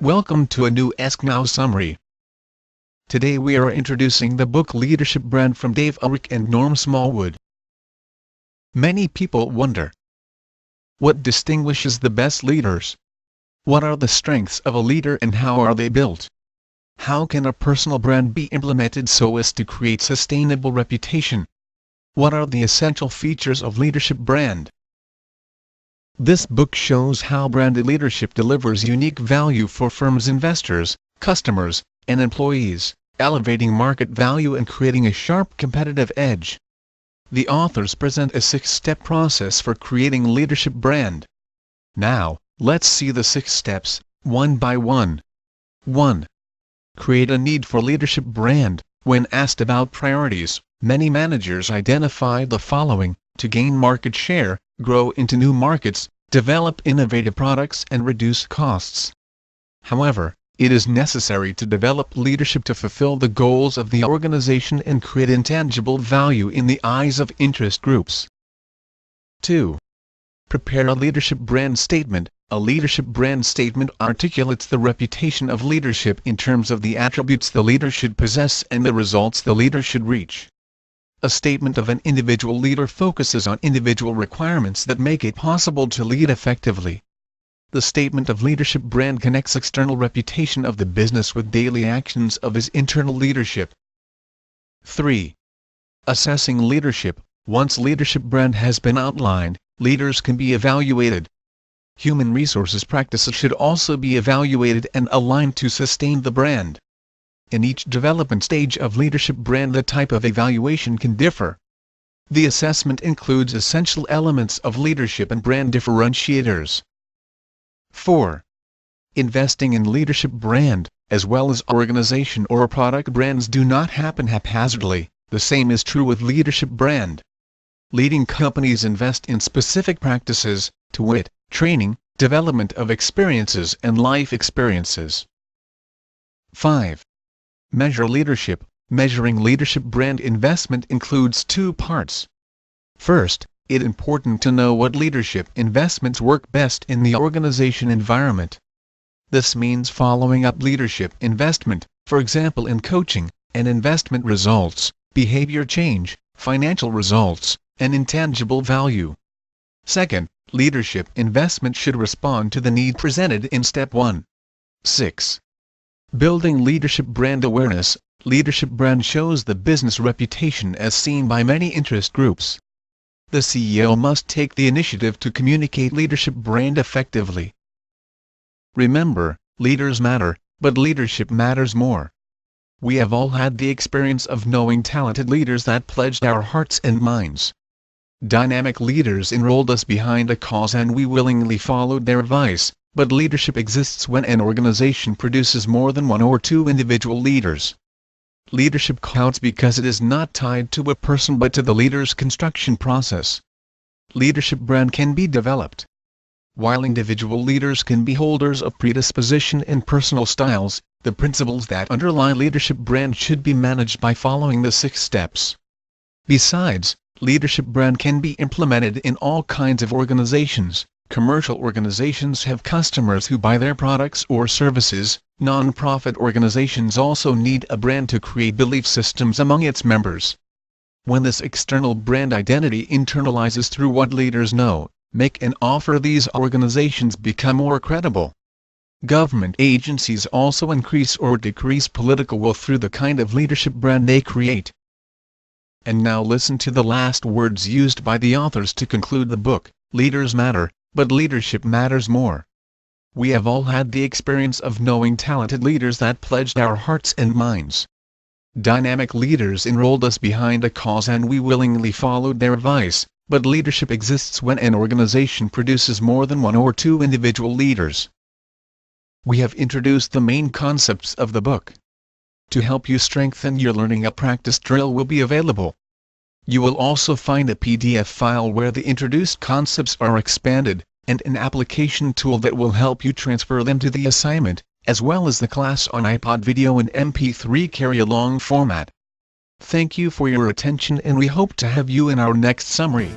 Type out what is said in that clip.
Welcome to a new Ask Now summary. Today we are introducing the book Leadership Brand from Dave Ulrich and Norm Smallwood. Many people wonder, what distinguishes the best leaders? What are the strengths of a leader and how are they built? How can a personal brand be implemented so as to create sustainable reputation? What are the essential features of leadership brand? This book shows how branded leadership delivers unique value for firms' investors, customers, and employees, elevating market value and creating a sharp competitive edge. The authors present a 6-step process for creating leadership brand. Now, let's see the 6 steps, one by one. 1. Create a need for leadership brand. When asked about priorities, many managers identify the following: to gain market share, grow into new markets, develop innovative products and reduce costs. However, it is necessary to develop leadership to fulfill the goals of the organization and create intangible value in the eyes of interest groups. 2. Prepare a leadership brand statement. A leadership brand statement articulates the reputation of leadership in terms of the attributes the leader should possess and the results the leader should reach. A statement of an individual leader focuses on individual requirements that make it possible to lead effectively. The statement of leadership brand connects external reputation of the business with daily actions of his internal leadership. 3. Assessing leadership. Once leadership brand has been outlined, leaders can be evaluated. Human resources practices should also be evaluated and aligned to sustain the brand. In each development stage of leadership brand, the type of evaluation can differ. The assessment includes essential elements of leadership and brand differentiators. 4. Investing in leadership brand, as well as organization or product brands, do not happen haphazardly. The same is true with leadership brand. Leading companies invest in specific practices, to wit, training, development of experiences and life experiences. 5. Measure leadership. Measuring leadership brand investment includes 2 parts. First, it is important to know what leadership investments work best in the organization environment. This means following up leadership investment, for example in coaching, and investment results, behavior change, financial results, and intangible value. Second, leadership investment should respond to the need presented in step 1. 6. Building leadership brand awareness. Leadership brand shows the business reputation as seen by many interest groups. The CEO must take the initiative to communicate leadership brand effectively. Remember, leaders matter, but leadership matters more. We have all had the experience of knowing talented leaders that pledged our hearts and minds. Dynamic leaders enrolled us behind a cause and we willingly followed their advice, but leadership exists when an organization produces more than 1 or 2 individual leaders. Leadership counts because it is not tied to a person but to the leader's construction process. Leadership brand can be developed. While individual leaders can be holders of predisposition and personal styles, the principles that underlie leadership brand should be managed by following the 6 steps. Besides, leadership brand can be implemented in all kinds of organizations. Commercial organizations have customers who buy their products or services. Non-profit organizations also need a brand to create belief systems among its members. When this external brand identity internalizes through what leaders know, make and offer, these organizations become more credible. Government agencies also increase or decrease political will through the kind of leadership brand they create. And now listen to the last words used by the authors to conclude the book: leaders matter, but leadership matters more. We have all had the experience of knowing talented leaders that pledged our hearts and minds. Dynamic leaders enrolled us behind a cause and we willingly followed their advice, but leadership exists when an organization produces more than 1 or 2 individual leaders. We have introduced the main concepts of the book. To help you strengthen your learning, a practice drill will be available. You will also find a PDF file where the introduced concepts are expanded, and an application tool that will help you transfer them to the assignment, as well as the class on iPod video and MP3 carry-along format. Thank you for your attention and we hope to have you in our next summary.